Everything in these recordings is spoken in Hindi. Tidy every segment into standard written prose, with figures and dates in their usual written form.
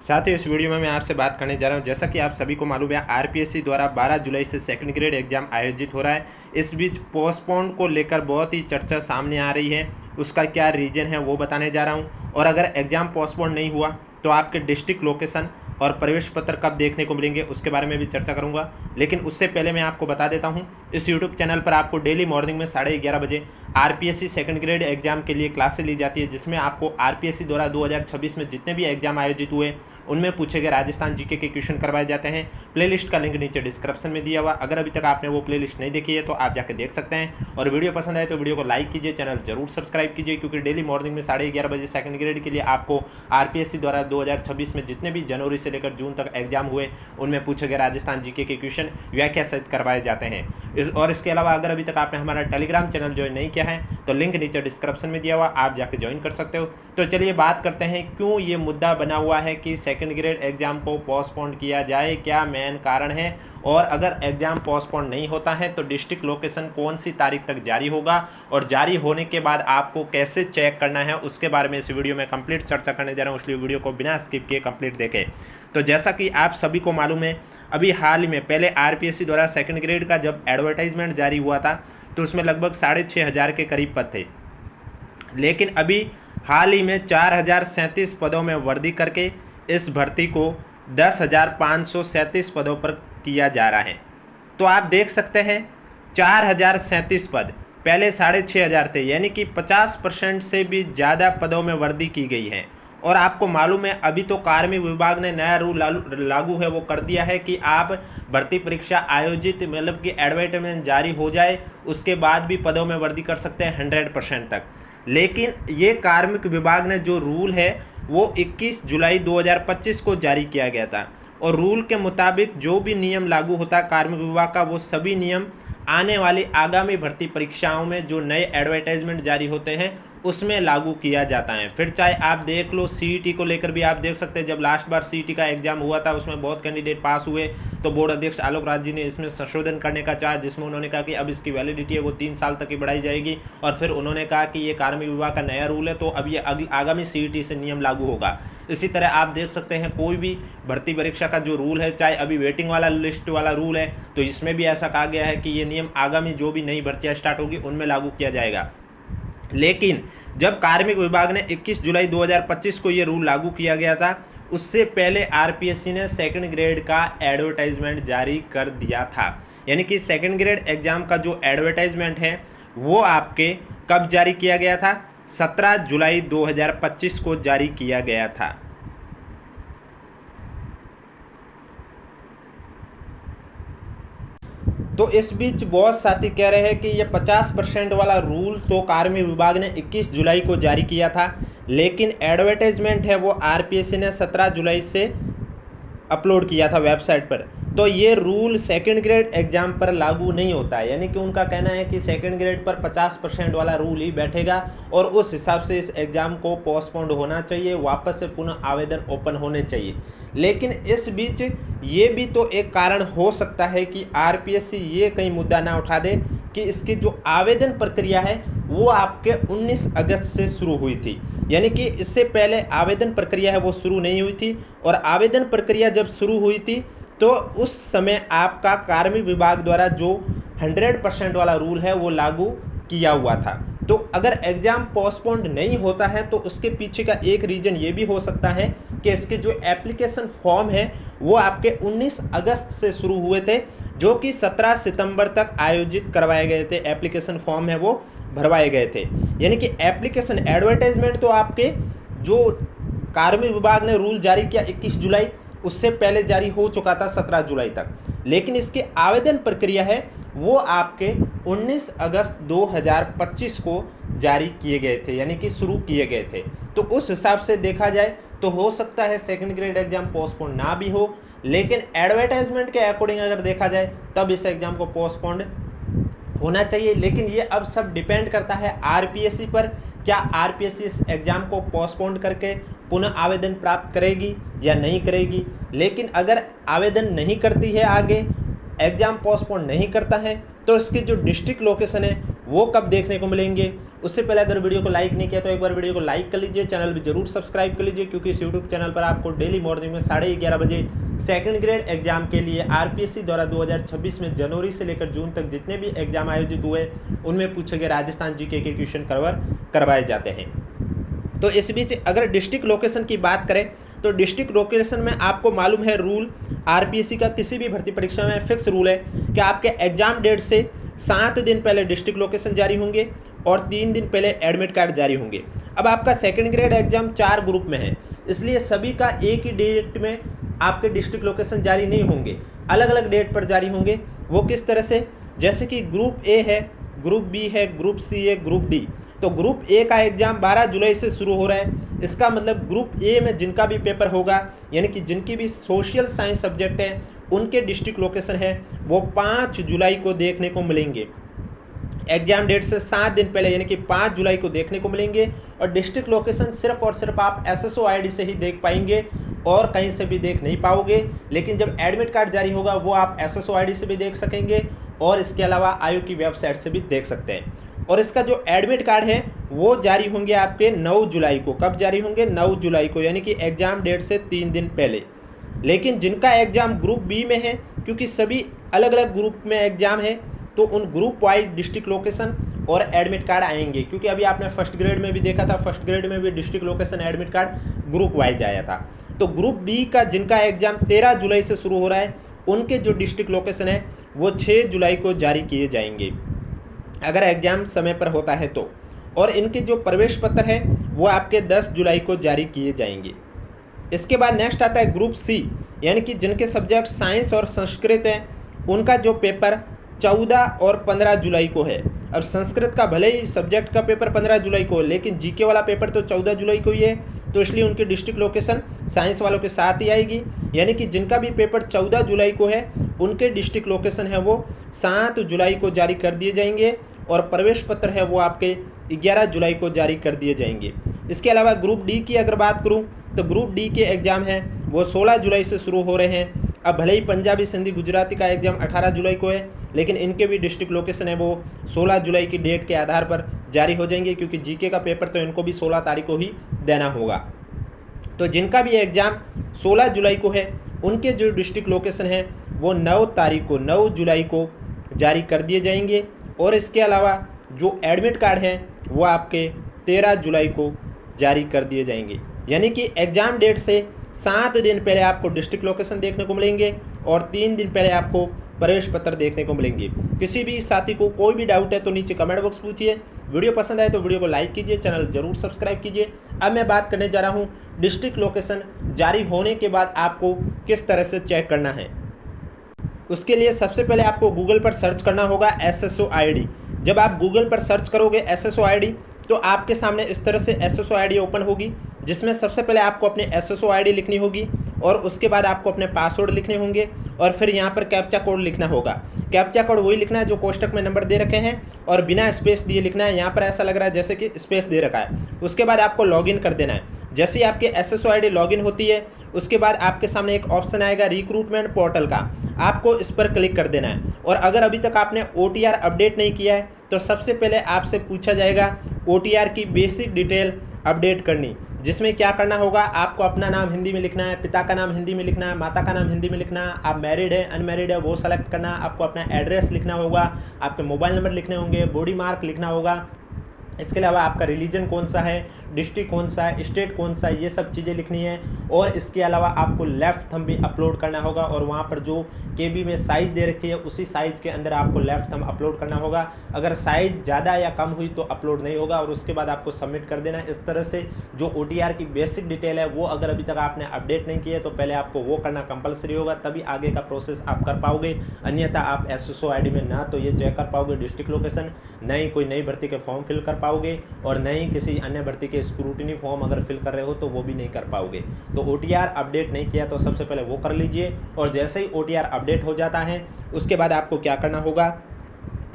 साथ ही इस वीडियो में मैं आपसे बात करने जा रहा हूं, जैसा कि आप सभी को मालूम है आरपीएससी द्वारा 12 जुलाई से सेकंड ग्रेड एग्जाम आयोजित हो रहा है। इस बीच पोस्टपोन को लेकर बहुत ही चर्चा सामने आ रही है। उसका क्या रीज़न है वो बताने जा रहा हूं। और अगर एग्ज़ाम पोस्टपोन नहीं हुआ तो आपके डिस्ट्रिक्ट लोकेशन और प्रवेश पत्र कब देखने को मिलेंगे उसके बारे में भी चर्चा करूंगा। लेकिन उससे पहले मैं आपको बता देता हूं, इस यूट्यूब चैनल पर आपको डेली मॉर्निंग में 11:30 बजे आरपीएससी सेकंड ग्रेड एग्जाम के लिए क्लासेस ली जाती है, जिसमें आपको आरपीएससी द्वारा 2026 में जितने भी एग्जाम आयोजित हुए उनमें पूछे गए राजस्थान जीके के क्वेश्चन करवाए जाते हैं। प्लेलिस्ट का लिंक नीचे डिस्क्रिप्शन में दिया हुआ, अगर अभी तक आपने वो प्लेलिस्ट नहीं देखी है तो आप जाकर देख सकते हैं। और वीडियो पसंद आए तो वीडियो को लाइक कीजिए, चैनल जरूर सब्सक्राइब कीजिए, क्योंकि डेली मॉर्निंग में 11:30 बजे सेकंड ग्रेड के लिए आपको आरपीएससी द्वारा 2026 में जितने भी जनवरी से लेकर जून तक एग्जाम हुए उनमें पूछे गए राजस्थान जीके के क्वेश्चन व्याख्या सहित करवाए जाते हैं। और इसके अलावा अगर अभी तक आपने हमारा टेलीग्राम चैनल ज्वाइन नहीं किया है तो लिंक नीचे डिस्क्रिप्शन में दिया हुआ, आप जाकर ज्वाइन कर सकते हो। तो चलिए बात करते हैं क्यों ये मुद्दा बना हुआ है कि सेकंड ग्रेड एग्जाम को पोस्टपोन किया जाए, क्या मेन कारण है। और अगर एग्जाम पोस्टपोन नहीं होता है तो डिस्ट्रिक्ट लोकेशन कौन सी तारीख तक जारी होगा और जारी होने के बाद आपको कैसे चेक करना है उसके बारे में इस वीडियो में कंप्लीट चर्चा करने जा रहा हूँ, इसलिए वीडियो को बिना स्किप किए कंप्लीट देखें। तो जैसा कि आप सभी को मालूम है, अभी हाल ही में पहले आरपीएससी द्वारा सेकंड ग्रेड का जब एडवर्टाइजमेंट जारी हुआ था तो उसमें लगभग 6,500 के करीब पद थे। लेकिन अभी हाल ही में 4,037 पदों में वृद्धि करके इस भर्ती को 10,537 पदों पर किया जा रहा है। तो आप देख सकते हैं 4,037 पद, पहले 6,500 थे, यानी कि 50% से भी ज़्यादा पदों में वृद्धि की गई है। और आपको मालूम है अभी तो कार्मिक विभाग ने नया रूल लागू है वो कर दिया है कि आप भर्ती परीक्षा आयोजित मतलब कि एडवर्टाइजमेंट जारी हो जाए उसके बाद भी पदों में वृद्धि कर सकते हैं 100% तक। लेकिन ये कार्मिक विभाग ने जो रूल है वो 21 जुलाई 2025 को जारी किया गया था। और रूल के मुताबिक जो भी नियम लागू होता है कार्मिक विभाग का, वो सभी नियम आने वाली आगामी भर्ती परीक्षाओं में जो नए एडवर्टाइजमेंट जारी होते हैं उसमें लागू किया जाता है। फिर चाहे आप देख लो सीईटी को लेकर भी आप देख सकते हैं, जब लास्ट बार सीईटी का एग्जाम हुआ था उसमें बहुत कैंडिडेट पास हुए तो बोर्ड अध्यक्ष आलोक राज जी ने इसमें संशोधन करने का चाहा, जिसमें उन्होंने कहा कि अब इसकी वैलिडिटी है वो 3 साल तक ही बढ़ाई जाएगी। और फिर उन्होंने कहा कि ये कार्मिक विभाग का नया रूल है तो अब ये आगामी सीईटी से नियम लागू होगा। इसी तरह आप देख सकते हैं कोई भी भर्ती परीक्षा का जो रूल है, चाहे अभी वेटिंग वाला लिस्ट वाला रूल है, तो इसमें भी ऐसा कहा गया है कि ये नियम आगामी जो भी नई भर्तियां स्टार्ट होगी उनमें लागू किया जाएगा। लेकिन जब कार्मिक विभाग ने 21 जुलाई 2025 को ये रूल लागू किया गया था उससे पहले आरपीएससी ने सेकंड ग्रेड का एडवर्टाइजमेंट जारी कर दिया था। यानी कि सेकंड ग्रेड एग्जाम का जो एडवर्टाइजमेंट है वो आपके कब जारी किया गया था, 17 जुलाई 2025 को जारी किया गया था। तो इस बीच बहुत साथी कह रहे हैं कि ये 50% वाला रूल तो कार्मिक विभाग ने 21 जुलाई को जारी किया था, लेकिन एडवर्टाइजमेंट है वो आरपीएससी ने 17 जुलाई से अपलोड किया था वेबसाइट पर। तो ये रूल सेकंड ग्रेड एग्जाम पर लागू नहीं होता है। यानी कि उनका कहना है कि सेकंड ग्रेड पर 50% वाला रूल ही बैठेगा और उस हिसाब से इस एग्ज़ाम को पोस्टपोन्ड होना चाहिए, वापस से पुनः आवेदन ओपन होने चाहिए। लेकिन इस बीच ये भी तो एक कारण हो सकता है कि आरपीएससी ये कहीं मुद्दा ना उठा दे कि इसकी जो आवेदन प्रक्रिया है वो आपके 19 अगस्त से शुरू हुई थी। यानी कि इससे पहले आवेदन प्रक्रिया है वो शुरू नहीं हुई थी, और आवेदन प्रक्रिया जब शुरू हुई थी तो उस समय आपका कार्मिक विभाग द्वारा जो 100% वाला रूल है वो लागू किया हुआ था। तो अगर एग्ज़ाम पोस्टपोन्ड नहीं होता है तो उसके पीछे का एक रीज़न ये भी हो सकता है कि इसके जो एप्लीकेशन फॉर्म है वो आपके 19 अगस्त से शुरू हुए थे, जो कि 17 सितंबर तक आयोजित करवाए गए थे। एप्लीकेशन फॉर्म है वो भरवाए गए थे। यानी कि एप्लीकेशन एडवर्टाइजमेंट तो आपके जो कार्मिक विभाग ने रूल जारी किया 21 जुलाई उससे पहले जारी हो चुका था 17 जुलाई तक, लेकिन इसके आवेदन प्रक्रिया है वो आपके 19 अगस्त 2025 को जारी किए गए थे, यानी कि शुरू किए गए थे। तो उस हिसाब से देखा जाए तो हो सकता है सेकंड ग्रेड एग्जाम पोस्टपोन ना भी हो, लेकिन एडवर्टाइजमेंट के अकॉर्डिंग अगर देखा जाए तब इस एग्जाम को पोस्टपोन्ड होना चाहिए। लेकिन ये अब सब डिपेंड करता है आरपीएससी पर, क्या आरपीएससी इस एग्ज़ाम को पोस्टपोन करके पुनः आवेदन प्राप्त करेगी या नहीं करेगी। लेकिन अगर आवेदन नहीं करती है, आगे एग्ज़ाम पोस्टपोन नहीं करता है, तो इसकी जो डिस्ट्रिक्ट लोकेशन है वो कब देखने को मिलेंगे। उससे पहले अगर वीडियो को लाइक नहीं किया तो एक बार वीडियो को लाइक कर लीजिए, चैनल भी जरूर सब्सक्राइब कर लीजिए, क्योंकि इस यूट्यूब चैनल पर आपको डेली मॉर्निंग में 11:30 बजे सेकंड ग्रेड एग्जाम के लिए आरपीएससी द्वारा 2026 में जनवरी से लेकर जून तक जितने भी एग्जाम आयोजित हुए उनमें पूछे गए राजस्थान जीके के क्वेश्चन करवाए जाते हैं। तो इस बीच अगर डिस्ट्रिक्ट लोकेशन की बात करें तो डिस्ट्रिक्ट लोकेशन में आपको मालूम है रूल आरपीएससी का किसी भी भर्ती परीक्षा में फिक्स रूल है कि आपके एग्जाम डेट से 7 दिन पहले डिस्ट्रिक्ट लोकेशन जारी होंगे और 3 दिन पहले एडमिट कार्ड जारी होंगे। अब आपका सेकंड ग्रेड एग्जाम 4 ग्रुप में है, इसलिए सभी का एक ही डेट में आपके डिस्ट्रिक्ट लोकेशन जारी नहीं होंगे, अलग अलग डेट पर जारी होंगे। वो किस तरह से, जैसे कि ग्रुप ए है, ग्रुप बी है, ग्रुप सी है, ग्रुप डी। तो ग्रुप ए का एग्जाम 12 जुलाई से शुरू हो रहा है। इसका मतलब ग्रुप ए में जिनका भी पेपर होगा, यानी कि जिनकी भी सोशल साइंस सब्जेक्ट है, उनके डिस्ट्रिक्ट लोकेशन है वो 5 जुलाई को देखने को मिलेंगे। एग्जाम डेट से 7 दिन पहले यानी कि 5 जुलाई को देखने को मिलेंगे। और डिस्ट्रिक्ट लोकेशन सिर्फ और सिर्फ आप एसएसओ आईडी से ही देख पाएंगे और कहीं से भी देख नहीं पाओगे। लेकिन जब एडमिट कार्ड जारी होगा वो आप एसएसओ आईडी से भी देख सकेंगे और इसके अलावा आयोग की वेबसाइट से भी देख सकते हैं। और इसका जो एडमिट कार्ड है वो जारी होंगे आपके 9 जुलाई को। कब जारी होंगे? 9 जुलाई को, यानी कि एग्जाम डेट से 3 दिन पहले। लेकिन जिनका एग्जाम ग्रुप बी में है, क्योंकि सभी अलग अलग ग्रुप में एग्जाम है, तो उन ग्रुप वाइज डिस्ट्रिक्ट लोकेशन और एडमिट कार्ड आएंगे। क्योंकि अभी आपने फर्स्ट ग्रेड में भी देखा था, फर्स्ट ग्रेड में भी district location admit card group wise आया था। तो ग्रुप बी का जिनका एग्जाम 13 जुलाई से शुरू हो रहा है, उनके जो डिस्ट्रिक्ट लोकेशन है वो 6 जुलाई को जारी किए जाएंगे, अगर एग्जाम समय पर होता है तो। और इनके जो प्रवेश पत्र है वो आपके 10 जुलाई को जारी किए जाएंगे। इसके बाद नेक्स्ट आता है ग्रुप सी, यानी कि जिनके सब्जेक्ट साइंस और संस्कृत हैं, उनका जो पेपर 14 और 15 जुलाई को है। अब संस्कृत का भले ही सब्जेक्ट का पेपर 15 जुलाई को, लेकिन जीके वाला पेपर तो 14 जुलाई को ही है, तो इसलिए उनकी डिस्ट्रिक्ट लोकेशन साइंस वालों के साथ ही आएगी। यानी कि जिनका भी पेपर 14 जुलाई को है, उनके डिस्ट्रिक्ट लोकेशन है वो 7 जुलाई को जारी कर दिए जाएंगे और प्रवेश पत्र है वो आपके 11 जुलाई को जारी कर दिए जाएंगे। इसके अलावा ग्रुप डी की अगर बात करूं तो ग्रुप डी के एग्ज़ाम हैं वो 16 जुलाई से शुरू हो रहे हैं। अब भले ही पंजाबी, सिंधी, गुजराती का एग्ज़ाम 18 जुलाई को है, लेकिन इनके भी डिस्ट्रिक्ट लोकेशन है वो 16 जुलाई की डेट के आधार पर जारी हो जाएंगे, क्योंकि जीके का पेपर तो इनको भी 16 तारीख को ही देना होगा। तो जिनका भी एग्ज़ाम 16 जुलाई को है, उनके जो डिस्ट्रिक्ट लोकेशन है वो 9 जुलाई को जारी कर दिए जाएंगे। और इसके अलावा जो एडमिट कार्ड है वो आपके 13 जुलाई को जारी कर दिए जाएंगे। यानी कि एग्ज़ाम डेट से 7 दिन पहले आपको डिस्ट्रिक्ट लोकेशन देखने को मिलेंगे और 3 दिन पहले आपको प्रवेश पत्र देखने को मिलेंगे। किसी भी साथी को कोई भी डाउट है तो नीचे कमेंट बॉक्स पूछिए। वीडियो पसंद आए तो वीडियो को लाइक कीजिए, चैनल जरूर सब्सक्राइब कीजिए। अब मैं बात करने जा रहा हूँ डिस्ट्रिक्ट लोकेशन जारी होने के बाद आपको किस तरह से चेक करना है। उसके लिए सबसे पहले आपको गूगल पर सर्च करना होगा एसएसओ आईडी। जब आप गूगल पर सर्च करोगे एसएसओ आईडी तो आपके सामने इस तरह से एसएसओ आईडी ओपन होगी, जिसमें सबसे पहले आपको अपनी एसएसओ आईडी लिखनी होगी और उसके बाद आपको अपने पासवर्ड लिखने होंगे और फिर यहाँ पर कैप्चा कोड लिखना होगा। कैप्चा कोड वही लिखना है जो कोष्टक में नंबर दे रखे हैं और बिना स्पेस दिए लिखना है। यहाँ पर ऐसा लग रहा है जैसे कि स्पेस दे रखा है। उसके बाद आपको लॉगिन कर देना है। जैसे ही आपकी एसएसओ आईडी लॉगिन होती है, उसके बाद आपके सामने एक ऑप्शन आएगा रिक्रूटमेंट पोर्टल का, आपको इस पर क्लिक कर देना है। और अगर अभी तक आपने ओटीआर अपडेट नहीं किया है तो सबसे पहले आपसे पूछा जाएगा ओटीआर की बेसिक डिटेल अपडेट करनी, जिसमें क्या करना होगा, आपको अपना नाम हिंदी में लिखना है, पिता का नाम हिंदी में लिखना है, माता का नाम हिंदी में लिखना है, आप मैरिड है अनमैरिड है वो सेलेक्ट करना, आपको अपना एड्रेस लिखना होगा, आपके मोबाइल नंबर लिखने होंगे, बॉडी मार्क लिखना होगा। इसके अलावा आपका रिलीजन कौन सा है, डिस्ट्रिक्ट कौन सा है, स्टेट कौन सा है, ये सब चीज़ें लिखनी है। और इसके अलावा आपको लेफ़्ट थंब भी अपलोड करना होगा और वहाँ पर जो केबी में साइज़ दे रखी है उसी साइज़ के अंदर आपको लेफ़्ट थंब अपलोड करना होगा। अगर साइज़ ज़्यादा या कम हुई तो अपलोड नहीं होगा और उसके बाद आपको सबमिट कर देना है। इस तरह से जो ओटीआर की बेसिक डिटेल है वो अगर अभी तक आपने अपडेट नहीं किया है तो पहले आपको वो करना कंपलसरी होगा, तभी आगे का प्रोसेस आप कर पाओगे। अन्यथा आप एसएसओ आईडी में ना तो ये चेक कर पाओगे डिस्ट्रिक्ट लोकेशन, न ही कोई नई भर्ती के फॉर्म फिल कर पाओगे और न ही किसी अन्य भर्ती के स्क्रूटिनी फॉर्म अगर फिल कर रहे हो तो वो भी नहीं कर पाओगे। तो ओटीआर अपडेट नहीं किया तो सबसे पहले वो कर लीजिए। और जैसे ही ओटीआर अपडेट हो जाता है उसके बाद आपको क्या करना होगा,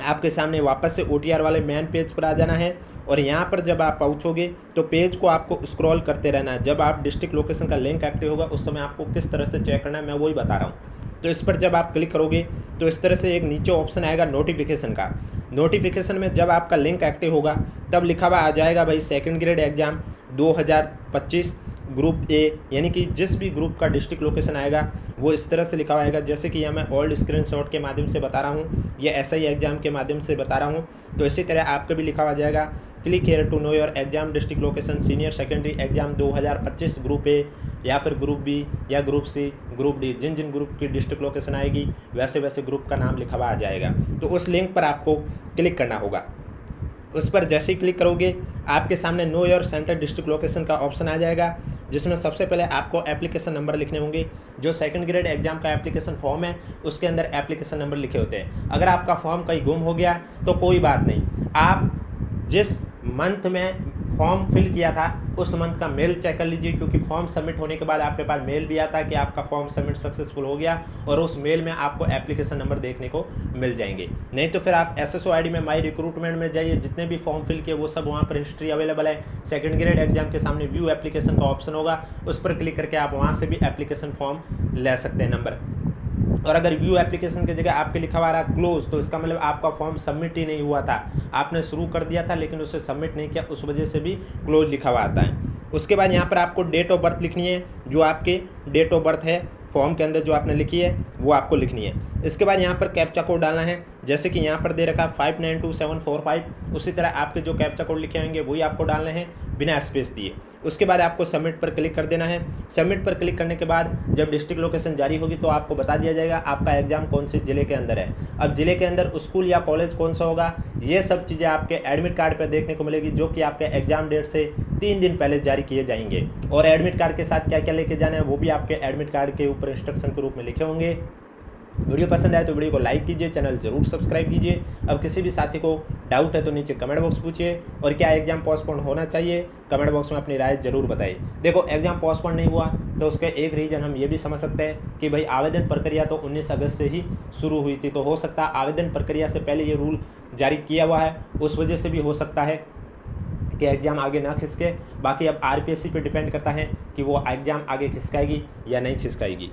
आपके सामने वापस से ओटीआर वाले मेन पेज पर आ जाना है और यहाँ पर जब आप पहुँचोगे तो पेज को आपको स्क्रॉल करते रहना है। जब आप डिस्ट्रिक्ट लोकेशन का लिंक एक्टिव होगा उस समय आपको किस तरह से चेक करना है मैं वही बता रहा हूँ। तो इस पर जब आप क्लिक करोगे तो इस तरह से एक नीचे ऑप्शन आएगा नोटिफिकेशन का। नोटिफिकेशन में जब आपका लिंक एक्टिव होगा तब लिखा हुआ आ जाएगा भाई सेकंड ग्रेड एग्ज़ाम 2025 ग्रुप ए, यानी कि जिस भी ग्रुप का डिस्ट्रिक्ट लोकेशन आएगा वो इस तरह से लिखा हुआ आएगा। जैसे कि यह मैं ओल्ड स्क्रीनशॉट के माध्यम से बता रहा हूँ, ये SI एग्ज़ाम के माध्यम से बता रहा हूँ। तो इसी तरह आपका भी लिखा हुआ जाएगा, click here to know your exam district location senior secondary exam 2025 group A या फिर ग्रुप बी या ग्रुप सी, ग्रुप डी, जिन जिन ग्रुप की डिस्ट्रिक्ट लोकेशन आएगी वैसे वैसे ग्रुप का नाम लिखा हुआ आ जाएगा। तो उस लिंक पर आपको क्लिक करना होगा। उस पर जैसे ही क्लिक करोगे आपके सामने know your centre district location का ऑप्शन आ जाएगा, जिसमें सबसे पहले आपको एप्लीकेशन नंबर लिखने होंगे। जो सेकंड ग्रेड एग्जाम का एप्लीकेशन फॉर्म है उसके अंदर एप्लीकेशन नंबर लिखे होते हैं। अगर आपका फॉर्म कहीं गुम हो गया तो कोई बात नहीं, आप जिस मंथ में फॉर्म फिल किया था उस मंथ का मेल चेक कर लीजिए, क्योंकि फॉर्म सबमिट होने के बाद आपके पास मेल भी आता है कि आपका फॉर्म सबमिट सक्सेसफुल हो गया, और उस मेल में आपको एप्लीकेशन नंबर देखने को मिल जाएंगे। नहीं तो फिर आप SSO ID में माई रिक्रूटमेंट में जाइए, जितने भी फॉर्म फिल किए वो सब वहाँ पर हिस्ट्री अवेलेबल है। सेकंड ग्रेड एग्जाम के सामने व्यू एप्लीकेशन का ऑप्शन होगा, उस पर क्लिक करके आप वहाँ से भी एप्लीकेशन फॉर्म ले सकते हैं नंबर। और अगर व्यू एप्लीकेशन की जगह आपके लिखा हुआ रहा क्लोज, तो इसका मतलब आपका फॉर्म सबमिट ही नहीं हुआ था, आपने शुरू कर दिया था लेकिन उसे सबमिट नहीं किया, उस वजह से भी क्लोज लिखा हुआ आता है। उसके बाद यहाँ पर आपको डेट ऑफ बर्थ लिखनी है, जो आपके डेट ऑफ बर्थ है फॉर्म के अंदर जो आपने लिखी है वो आपको लिखनी है। इसके बाद यहाँ पर कैप्चा कोड डालना है, जैसे कि यहाँ पर दे रखा 592745, उसी तरह आपके जो कैप्चा कोड लिखे होंगे वही आपको डालने हैं बिना स्पेस दिए। उसके बाद आपको सबमिट पर क्लिक कर देना है। सबमिट पर क्लिक करने के बाद जब डिस्ट्रिक्ट लोकेशन जारी होगी तो आपको बता दिया जाएगा आपका एग्जाम कौन से ज़िले के अंदर है। अब ज़िले के अंदर स्कूल या कॉलेज कौन सा होगा, ये सब चीज़ें आपके एडमिट कार्ड पर देखने को मिलेगी, जो कि आपके एग्जाम डेट से 3 दिन पहले जारी किए जाएंगे। और एडमिट कार्ड के साथ क्या क्या लेके जाना है वो भी आपके एडमिट कार्ड के ऊपर इंस्ट्रक्शन के रूप में लिखे होंगे। वीडियो पसंद आए तो वीडियो को लाइक कीजिए, चैनल जरूर सब्सक्राइब कीजिए। अब किसी भी साथी को डाउट है तो नीचे कमेंट बॉक्स पूछिए, और क्या एग्जाम पोस्टपोन होना चाहिए कमेंट बॉक्स में अपनी राय जरूर बताइए। देखो एग्जाम पोस्टपोन नहीं हुआ तो उसका एक रीज़न हम ये भी समझ सकते हैं कि भाई आवेदन प्रक्रिया तो 19 अगस्त से ही शुरू हुई थी, तो हो सकता है आवेदन प्रक्रिया से पहले ये रूल जारी किया हुआ है, उस वजह से भी हो सकता है कि एग्ज़ाम आगे ना खिसके। बाकी अब RPSC पे डिपेंड करता है कि वो एग्ज़ाम आगे खिसकाएगी या नहीं खिसकाएगी।